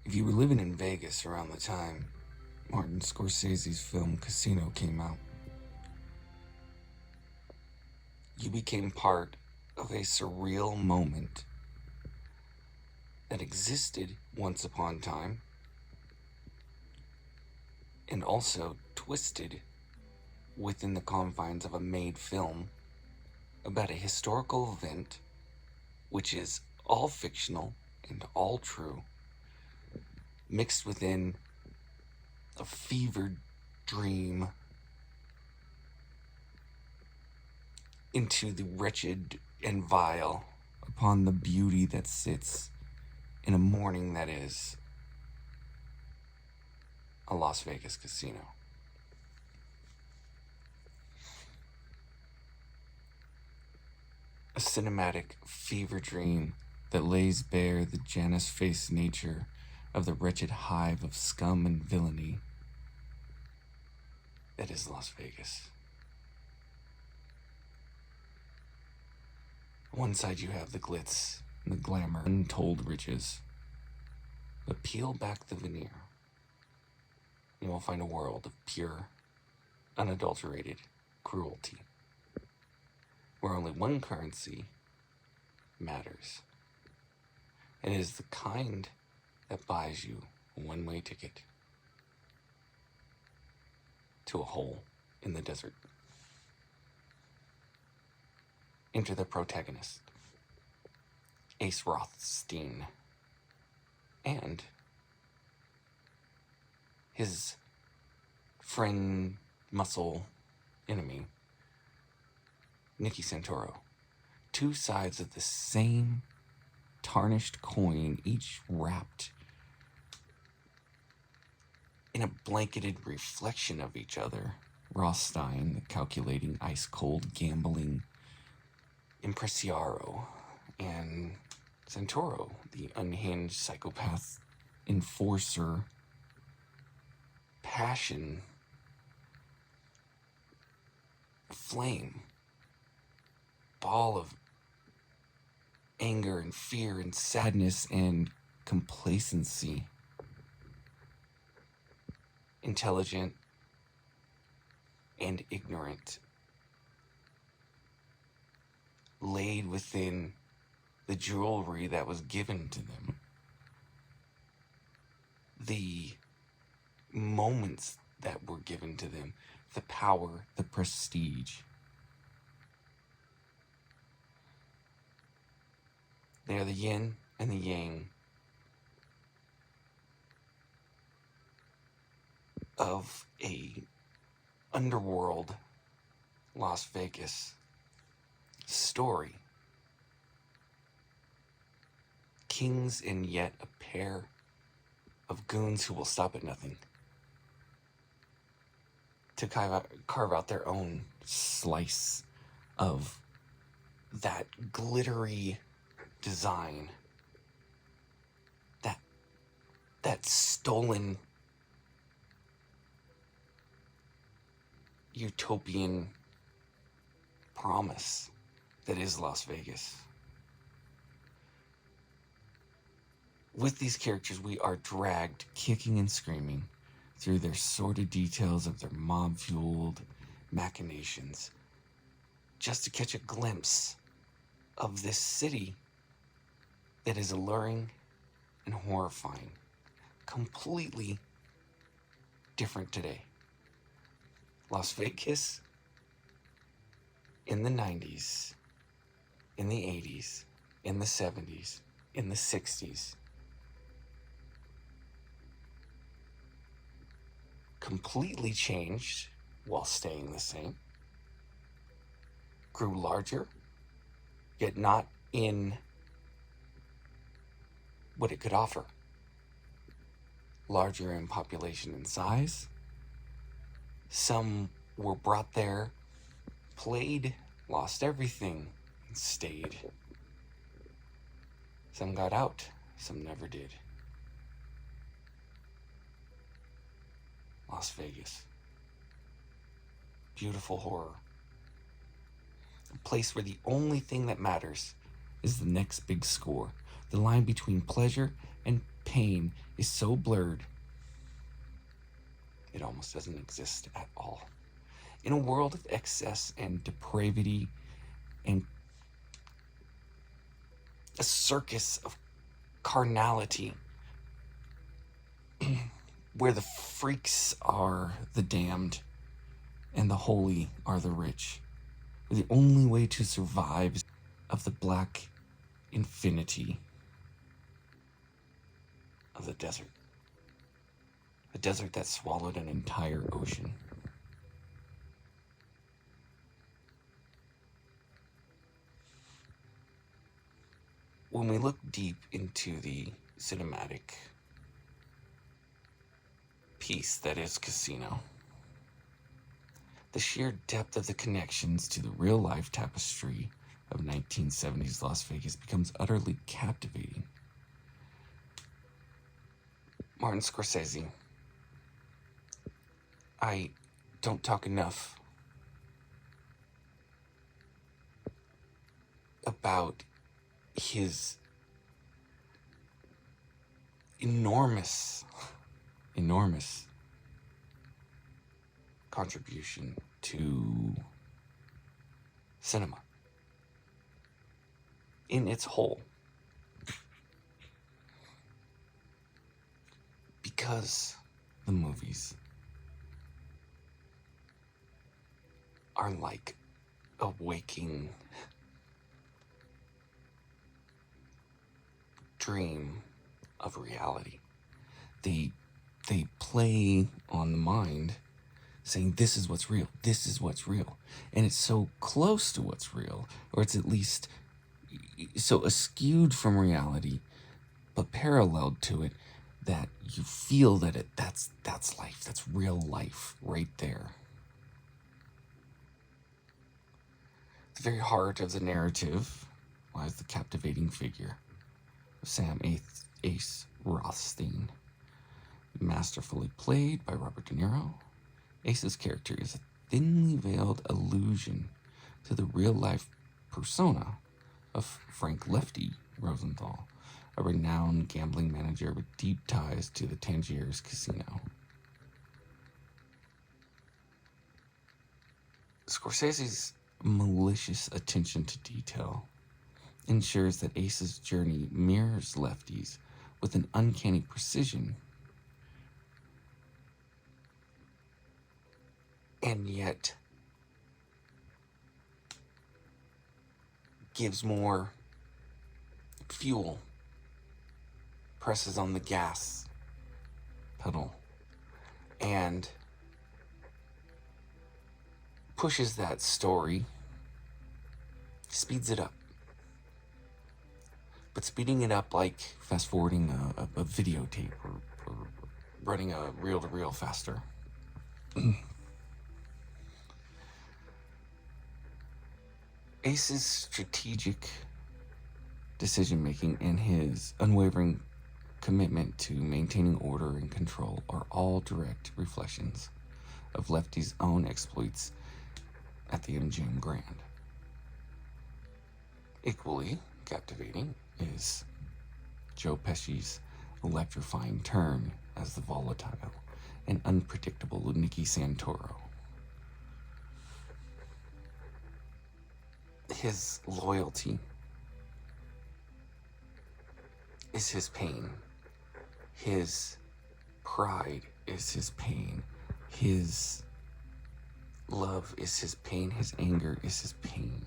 If you were living in Vegas around the time Martin Scorsese's film Casino came out, you became part of a surreal moment that existed once upon a time and also twisted within the confines of a made film about a historical event which is all fictional and all true, mixed within a fevered dream into the wretched and vile upon the beauty that sits in a morning that is a Las Vegas casino. A cinematic fever dream that lays bare the Janus-faced nature of the wretched hive of scum and villainy that is Las Vegas. On one side you have the glitz and the glamour, untold riches. But peel back the veneer, you will find a world of pure, unadulterated cruelty, where only one currency matters. It is the kind that buys you a one-way ticket to a hole in the desert. Enter the protagonist, Ace Rothstein, and his friend, muscle, enemy, Nicky Santoro. Two sides of the same tarnished coin, each wrapped in a blanketed reflection of each other. Rothstein, the calculating, ice-cold, gambling impresario, and Santoro, the unhinged psychopath, enforcer, passion, flame, ball of anger and fear and sadness and complacency, intelligent and ignorant, laid within the jewelry that was given to them, the moments that were given to them, the power, the prestige. They are the yin and the yang of a underworld Las Vegas story. Kings and yet a pair of goons who will stop at nothing to carve out their own slice of that glittery design, that stolen utopian promise that is Las Vegas. With these characters, we are dragged kicking and screaming through their sordid details of their mob-fueled machinations, just to catch a glimpse of this city that is alluring and horrifying, completely different today. Las Vegas in the 90s, in the 80s, in the 70s, in the 60s, completely changed while staying the same, grew larger, yet not in what it could offer. Larger in population and size. Some were brought there, played, lost everything, and stayed. Some got out, some never did. Las Vegas. Beautiful horror. A place where the only thing that matters is the next big score. The line between pleasure and pain is so blurred, it almost doesn't exist at all. In a world of excess and depravity and a circus of carnality, where the freaks are the damned and the holy are the rich, where the only way to survive is of the black infinity of the desert. A desert that swallowed an entire ocean. When we look deep into the cinematic piece that is Casino, the sheer depth of the connections to the real-life tapestry of 1970s Las Vegas becomes utterly captivating. Martin Scorsese, I don't talk enough about his enormous contribution to cinema in its whole. Because the movies are like a waking dream of reality. They play on the mind, saying this is what's real, this is what's real. And it's so close to what's real, or it's at least so askewed from reality, but paralleled to it, that you feel that that's life, that's real life right there. At the very heart of the narrative lies the captivating figure of Sam Ace Rothstein, masterfully played by Robert De Niro. Ace's character is a thinly veiled allusion to the real-life persona of Frank Lefty Rosenthal, a renowned gambling manager with deep ties to the Tangiers Casino. Scorsese's malicious attention to detail ensures that Ace's journey mirrors Lefty's with an uncanny precision, and yet gives more fuel, presses on the gas pedal, and pushes that story, speeds it up. But speeding it up like fast forwarding a videotape or running a reel-to-reel faster. Ace's strategic decision-making and his unwavering commitment to maintaining order and control are all direct reflections of Lefty's own exploits at the MGM Grand. Equally captivating is Joe Pesci's electrifying turn as the volatile and unpredictable Nicky Santoro. His loyalty is his pain. His pride is his pain. His love is his pain. His anger is his pain.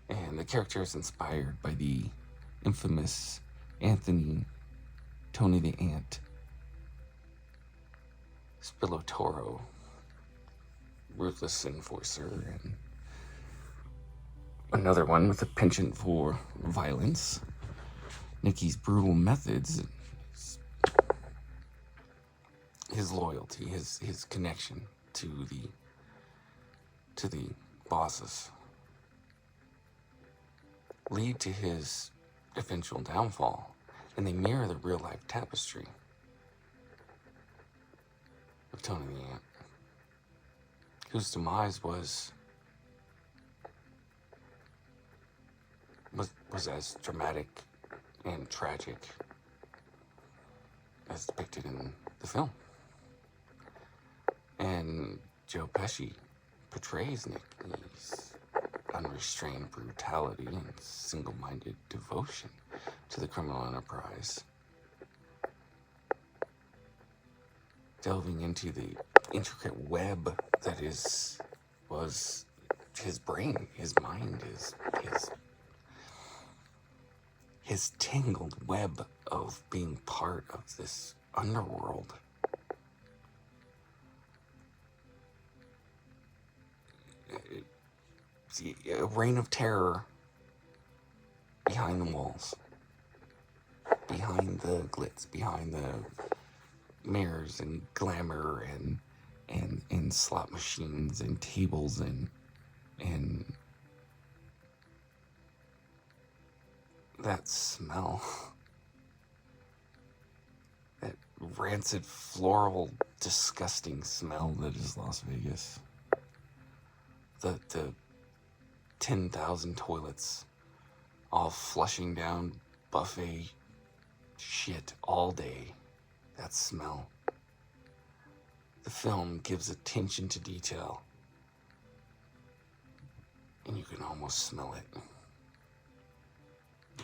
And the character is inspired by the infamous Anthony Tony the Ant Spilotoro, ruthless enforcer, and another one with a penchant for violence. Nicky's brutal methods, his loyalty, his connection to the bosses lead to his eventual downfall, and they mirror the real-life tapestry of Tony the Ant, whose demise was as dramatic and tragic as depicted in the film. And Joe Pesci portrays Nicky's unrestrained brutality and single-minded devotion to the criminal enterprise, delving into the intricate web that was his brain, his mind, his tangled web of being part of this underworld. A reign of terror behind the walls, behind the glitz, behind the mirrors and glamour and slot machines and tables and that smell, that rancid, floral, disgusting smell that is Las Vegas. The 10,000 toilets all flushing down buffet shit all day. That smell. The film gives attention to detail, and you can almost smell it.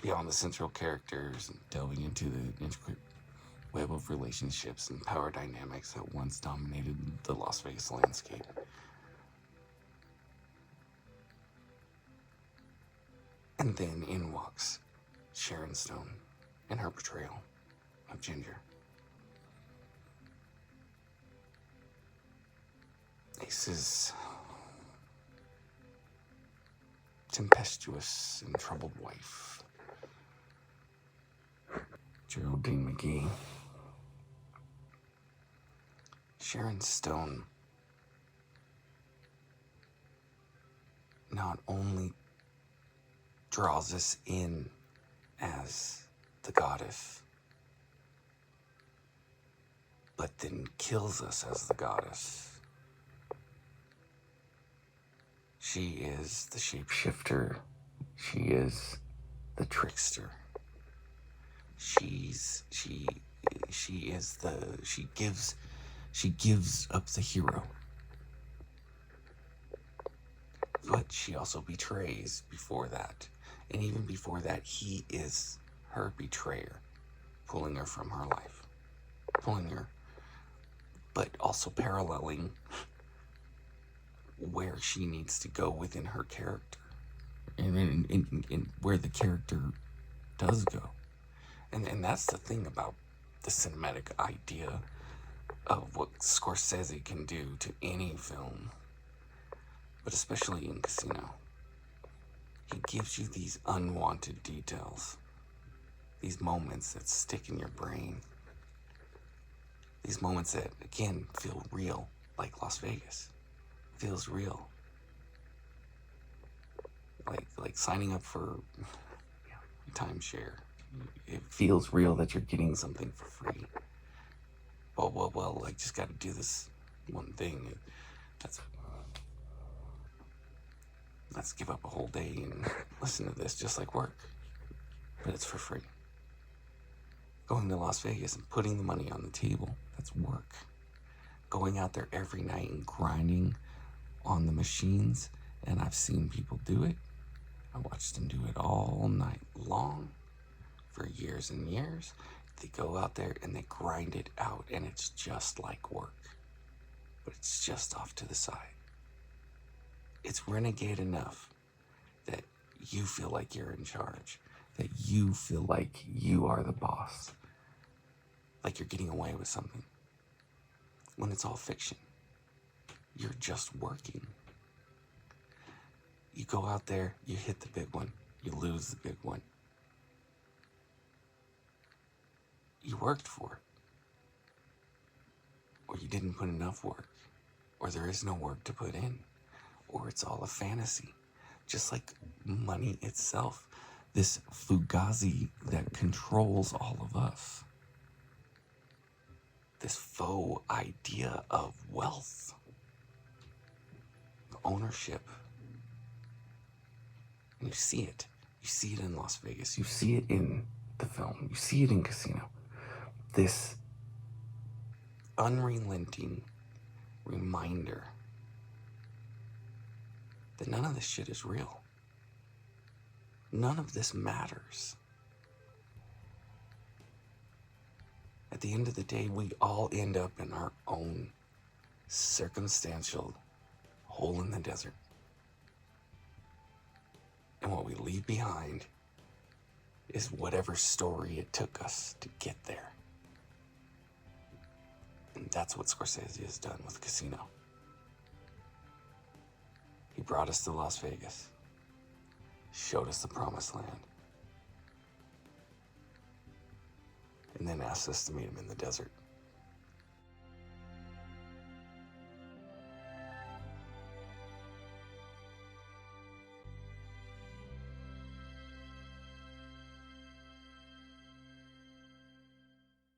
Beyond the central characters and delving into the intricate web of relationships and power dynamics that once dominated the Las Vegas landscape. And then in walks Sharon Stone and her portrayal of Ginger. Ace's tempestuous and troubled wife, Geraldine McGee. Sharon Stone not only draws us in as the goddess, but then kills us as the goddess. She is the shapeshifter. She is the trickster. She gives up the hero. But she also betrays before that. And even before that, he is her betrayer, pulling her from her life. Pulling her, but also paralleling where she needs to go within her character. And where the character does go. And that's the thing about the cinematic idea of what Scorsese can do to any film, but especially in Casino. He gives you these unwanted details, these moments that stick in your brain, these moments that, again, feel real, like Las Vegas. Feels real. Like signing up for timeshare. It feels real that you're getting something for free. Well, I just got to do this one thing. Let's give up a whole day and listen to this just like work. But it's for free. Going to Las Vegas and putting the money on the table, that's work. Going out there every night and grinding on the machines, and I've seen people do it. I watched them do it all night long for years and years. They go out there and they grind it out, and it's just like work, but it's just off to the side. It's renegade enough that you feel like you're in charge, that you feel like you are the boss, like you're getting away with something, when it's all fiction. You're just working. You go out there, you hit the big one, you lose the big one. You worked for it. Or you didn't put enough work. Or there is no work to put in. Or it's all a fantasy. Just like money itself. This fugazi that controls all of us. This faux idea of wealth. Ownership. And you see it. You see it in Las Vegas. You see it in the film. You see it in Casino. This unrelenting reminder that none of this shit is real. None of this matters. At the end of the day, we all end up in our own circumstantial hole in the desert. And what we leave behind is whatever story it took us to get there. And that's what Scorsese has done with Casino. He brought us to Las Vegas, showed us the promised land, and then asked us to meet him in the desert.